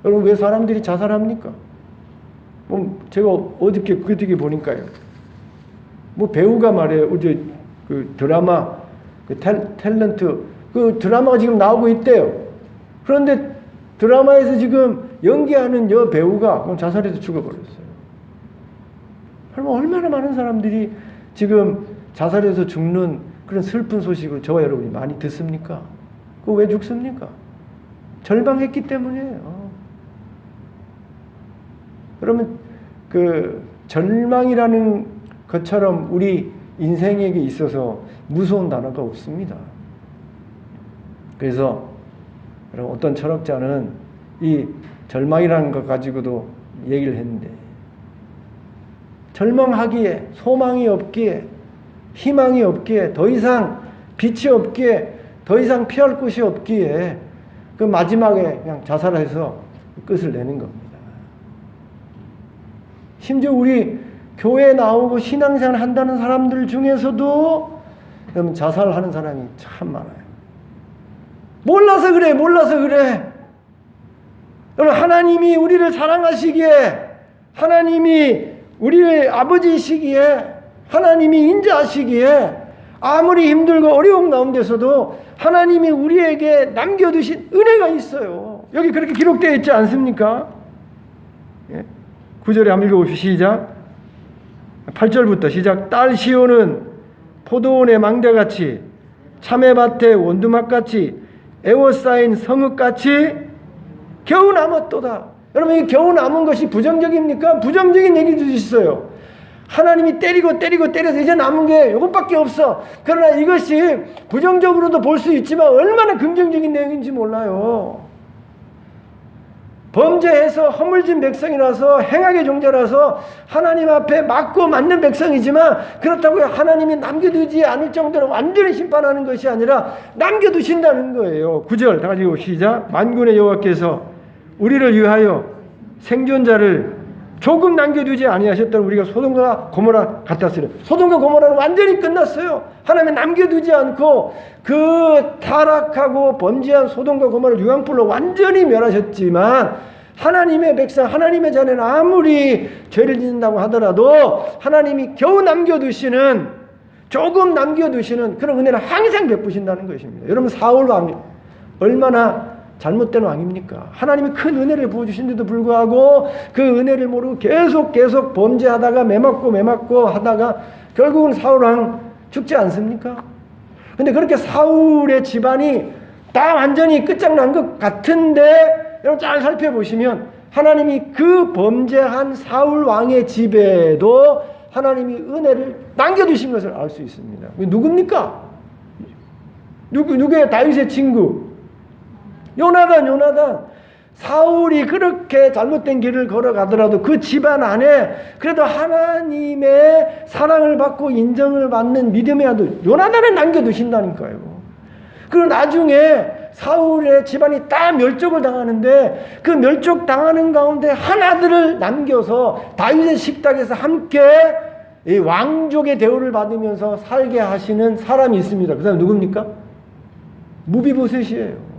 여러분, 왜 사람들이 자살합니까? 제가 어저께 보니까요. 배우가 말이에요. 어제 그 드라마, 그 탤런트, 그 드라마가 지금 나오고 있대요. 그런데 드라마에서 지금 연기하는 배우가 자살해서 죽어버렸어요. 얼마나 많은 사람들이 지금 자살해서 죽는 그런 슬픈 소식을 저와 여러분이 많이 듣습니까? 그거 왜 죽습니까? 절망했기 때문이에요. 그러면 그 절망이라는 것처럼 우리 인생에게 있어서 무서운 단어가 없습니다. 그래서 여러분, 어떤 철학자는 이 절망이라는 것 가지고도 얘기를 했는데, 절망하기에, 소망이 없기에, 희망이 없기에, 더 이상 빛이 없기에, 더 이상 피할 곳이 없기에 그 마지막에 그냥 자살해서 끝을 내는 겁니다. 심지어 우리 교회에 나오고 신앙생활 한다는 사람들 중에서도 여러분, 자살하는 사람이 참 많아요. 몰라서 그래. 여러분, 하나님이 우리를 사랑하시기에, 하나님이 우리의 아버지이시기에, 하나님이 인자하시기에 아무리 힘들고 어려움 가운데서도 하나님이 우리에게 남겨두신 은혜가 있어요. 여기 그렇게 기록되어 있지 않습니까? 9절에 한번 읽어봅시다. 시작. 8절부터 시작. 딸 시온은 포도원의 망대같이, 참외밭의 원두막같이, 에워싸인 성읍같이 겨우 남았도다. 여러분, 이 겨우 남은 것이 부정적입니까? 부정적인 얘기도 있어요. 하나님이 때려서 이제 남은 게 이것밖에 없어. 그러나 이것이 부정적으로도 볼 수 있지만 얼마나 긍정적인 내용인지 몰라요. 범죄해서 허물진 백성이라서, 행악의 종자라서 하나님 앞에 맞고 맞는 백성이지만, 그렇다고 하나님이 남겨두지 않을 정도로 완전히 심판하는 것이 아니라 남겨두신다는 거예요. 9절 다 같이 시작. 만군의 여호와께서 우리를 위하여 생존자를 조금 남겨두지 아니하셨다고 우리가 소돔과 고모라 같았으려. 소돔과 고모라는 완전히 끝났어요. 하나님이 남겨두지 않고 그 타락하고 범죄한 소돔과 고모라를 유황불로 완전히 멸하셨지만, 하나님의 백성, 하나님의 자녀는 아무리 죄를 짓는다고 하더라도 하나님이 겨우 남겨두시는, 조금 남겨두시는 그런 은혜를 항상 베푸신다는 것입니다. 여러분, 사울 왕 얼마나 잘못된 왕입니까? 하나님이 큰 은혜를 부어주신데도 불구하고 그 은혜를 모르고 계속 범죄하다가 매맞고 하다가 결국은 사울 왕 죽지 않습니까? 근데 그렇게 사울의 집안이 다 완전히 끝장난 것 같은데, 여러분 잘 살펴보시면 하나님이 그 범죄한 사울 왕의 집에도 하나님이 은혜를 남겨두신 것을 알 수 있습니다. 누굽니까? 누구예요? 다윗의 친구 요나단. 사울이 그렇게 잘못된 길을 걸어가더라도 그 집안 안에 그래도 하나님의 사랑을 받고 인정을 받는 믿음의 아들 요나단을 남겨두신다니까요. 그리고 나중에 사울의 집안이 다 멸족을 당하는데, 그 멸족당하는 가운데 한 아들을 남겨서 다윗의 식탁에서 함께 이 왕족의 대우를 받으면서 살게 하시는 사람이 있습니다. 그 사람 누굽니까? 무비보셋이에요.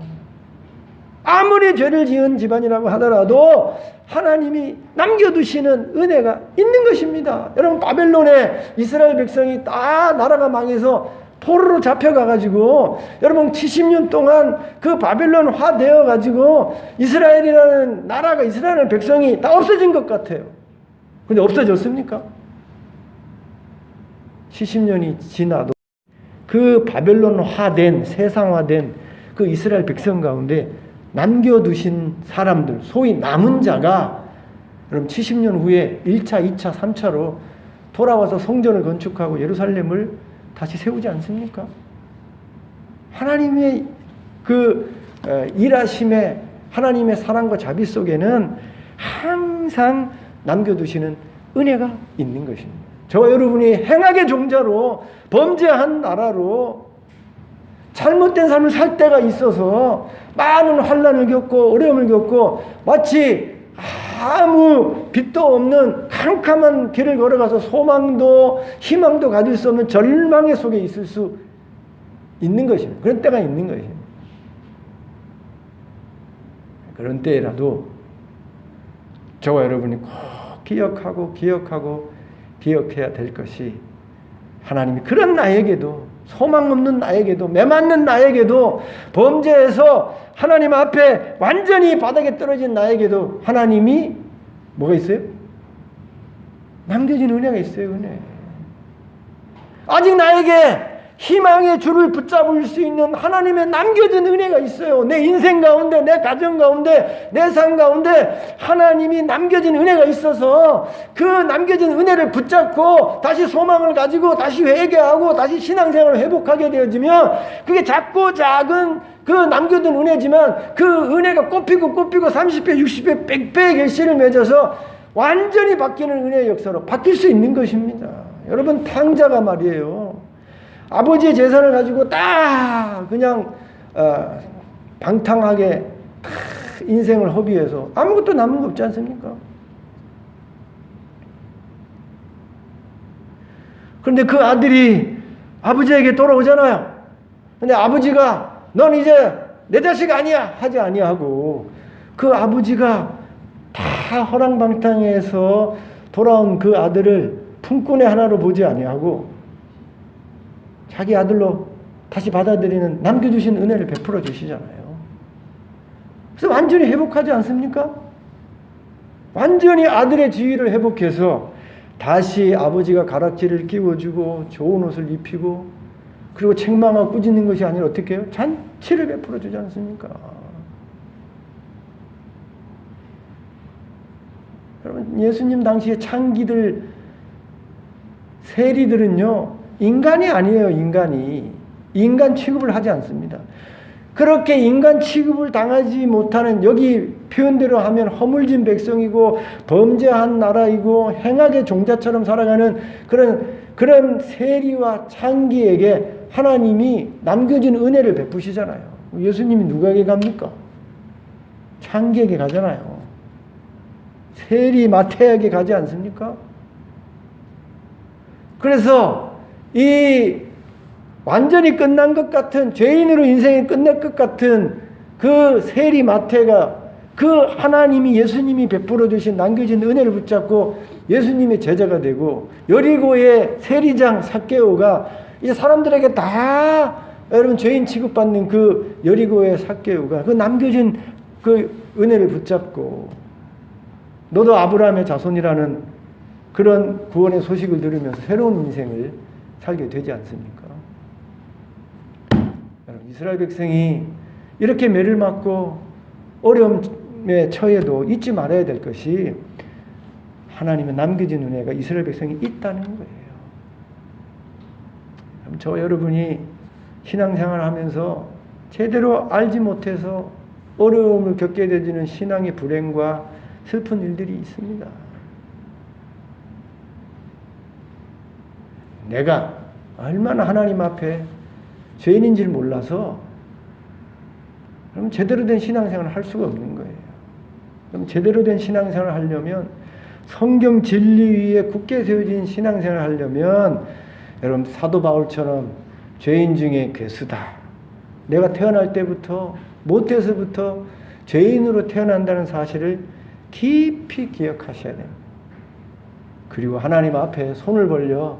아무리 죄를 지은 집안이라고 하더라도 하나님이 남겨두시는 은혜가 있는 것입니다. 여러분, 바벨론에 이스라엘 백성이 다 나라가 망해서 포로로 잡혀가가지고 여러분 70년 동안 그 바벨론화 되어가지고 이스라엘이라는 나라가, 이스라엘 백성이 다 없어진 것 같아요. 근데 없어졌습니까? 70년이 지나도 그 바벨론화된, 세상화된 그 이스라엘 백성 가운데 남겨두신 사람들, 소위 남은 자가 여러분 70년 후에 1차, 2차, 3차로 돌아와서 성전을 건축하고 예루살렘을 다시 세우지 않습니까? 하나님의 그 일하심에, 하나님의 사랑과 자비 속에는 항상 남겨두시는 은혜가 있는 것입니다. 저와 여러분이 행악의 종자로, 범죄한 나라로 잘못된 삶을 살 때가 있어서 많은 환난을 겪고 어려움을 겪고 마치 아무 빛도 없는 캄캄한 길을 걸어가서 소망도 희망도 가질 수 없는 절망의 속에 있을 수 있는 것입니다. 그런 때가 있는 것입니다. 그런 때라도 저와 여러분이 꼭 기억해야 될 것이 하나님이 그런 나에게도 소망 없는 나에게도 매맞는 나에게도 범죄해서 하나님 앞에 완전히 바닥에 떨어진 나에게도 하나님이 뭐가 있어요? 남겨진 은혜가 있어요. 은혜. 아직 나에게 희망의 줄을 붙잡을 수 있는 하나님의 남겨진 은혜가 있어요. 내 인생 가운데, 내 가정 가운데, 내 삶 가운데 하나님이 남겨진 은혜가 있어서 그 남겨진 은혜를 붙잡고 다시 소망을 가지고 다시 회개하고 다시 신앙생활을 회복하게 되어지면 그게 작고 작은 그 남겨둔 은혜지만 그 은혜가 꽃피고 30배, 60배, 100배의 결실을 맺어서 완전히 바뀌는 은혜의 역사로 바뀔 수 있는 것입니다. 여러분, 탕자가 말이에요. 아버지의 재산을 가지고 딱 그냥 방탕하게 인생을 허비해서 아무것도 남은 거 없지 않습니까? 그런데 그 아들이 아버지에게 돌아오잖아요. 근데 아버지가 넌 이제 내 자식 아니야 하지 아니하고 그 아버지가 다 허랑방탕해서 돌아온 그 아들을 품꾼의 하나로 보지 아니하고 자기 아들로 다시 받아들이는 남겨주신 은혜를 베풀어 주시잖아요. 그래서 완전히 회복하지 않습니까? 완전히 아들의 지위를 회복해서 다시 아버지가 가락지를 끼워주고 좋은 옷을 입히고 그리고 책망하고 꾸짖는 것이 아니라 어떻게 해요? 잔치를 베풀어 주지 않습니까? 여러분, 예수님 당시에 창기들 세리들은요 인간이 아니에요. 인간 취급을 하지 않습니다. 그렇게 인간 취급을 당하지 못하는, 여기 표현대로 하면 허물진 백성이고 범죄한 나라이고 행악의 종자처럼 살아가는 그런 세리와 창기에게 하나님이 남겨진 은혜를 베푸시잖아요. 예수님이 누구에게 갑니까? 창기에게 가잖아요. 세리 마태에게 가지 않습니까? 그래서 이 완전히 끝난 것 같은, 죄인으로 인생이 끝날 것 같은 그 세리 마태가 그 하나님이 예수님이 베풀어 주신 남겨진 은혜를 붙잡고 예수님의 제자가 되고, 여리고의 세리장 삭개오가 이제 사람들에게 다 여러분 죄인 취급받는 그 여리고의 삭개오가 그 남겨진 그 은혜를 붙잡고 너도 아브라함의 자손이라는 그런 구원의 소식을 들으면서 새로운 인생을 살게 되지 않습니까? 여러분, 이스라엘 백성이 이렇게 매를 맞고 어려움에 처해도 잊지 말아야 될 것이 하나님의 남겨진 은혜가 이스라엘 백성이 있다는 거예요. 저 여러분이 신앙생활을 하면서 제대로 알지 못해서 어려움을 겪게 되는 신앙의 불행과 슬픈 일들이 있습니다. 내가 얼마나 하나님 앞에 죄인인지를 몰라서 그럼 제대로 된 신앙생활을 할 수가 없는 거예요. 그럼 제대로 된 신앙생활을 하려면, 성경 진리 위에 굳게 세워진 신앙생활을 하려면 여러분 사도 바울처럼 죄인 중에 괴수다, 내가 태어날 때부터 못해서부터 죄인으로 태어난다는 사실을 깊이 기억하셔야 됩니다. 그리고 하나님 앞에 손을 벌려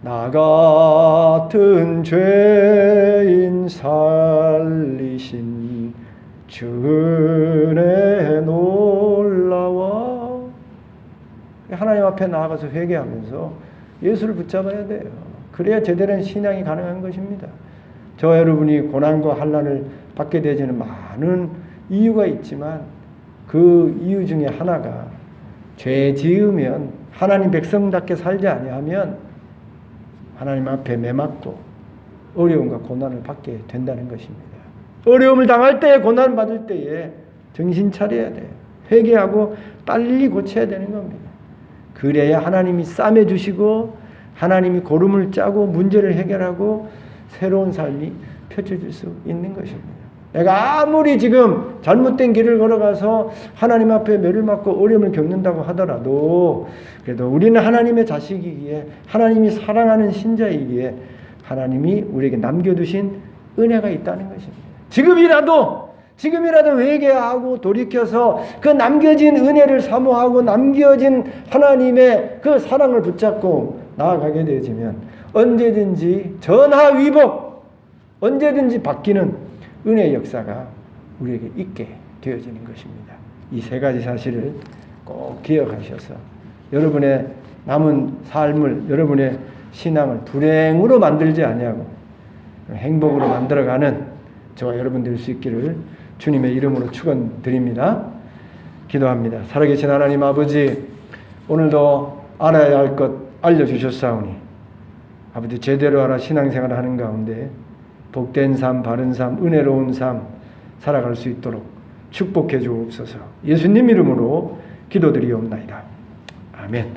나 같은 죄인 살리신 주 은혜 놀라워, 하나님 앞에 나아가서 회개하면서 예수를 붙잡아야 돼요. 그래야 제대로 신앙이 가능한 것입니다. 저와 여러분이 고난과 환난을 받게 되지는 많은 이유가 있지만 그 이유 중에 하나가 죄 지으면, 하나님 백성답게 살지 아니하면 하나님 앞에 매맞고 어려움과 고난을 받게 된다는 것입니다. 어려움을 당할 때, 고난을 받을 때에 정신 차려야 돼요. 회개하고 빨리 고쳐야 되는 겁니다. 그래야 하나님이 싸매주시고 하나님이 고름을 짜고 문제를 해결하고 새로운 삶이 펼쳐질 수 있는 것입니다. 내가 아무리 지금 잘못된 길을 걸어가서 하나님 앞에 매를 맞고 어려움을 겪는다고 하더라도 그래도 우리는 하나님의 자식이기에, 하나님이 사랑하는 신자이기에 하나님이 우리에게 남겨두신 은혜가 있다는 것입니다. 지금이라도 회개하고 돌이켜서 그 남겨진 은혜를 사모하고 남겨진 하나님의 그 사랑을 붙잡고 나아가게 되어지면 언제든지 전화위복, 언제든지 바뀌는 은혜의 역사가 우리에게 있게 되어지는 것입니다. 이 세 가지 사실을 꼭 기억하셔서 여러분의 남은 삶을, 여러분의 신앙을 불행으로 만들지 아니하고 행복으로 만들어가는 저와 여러분 될 수 있기를 주님의 이름으로 축원드립니다. 기도합니다. 살아계신 하나님 아버지, 오늘도 알아야 할 것 알려주셨사오니 아버지 제대로 알아 신앙생활을 하는 가운데 복된 삶, 바른 삶, 은혜로운 삶 살아갈 수 있도록 축복해 주옵소서. 예수님 이름으로 기도드리옵나이다. 아멘.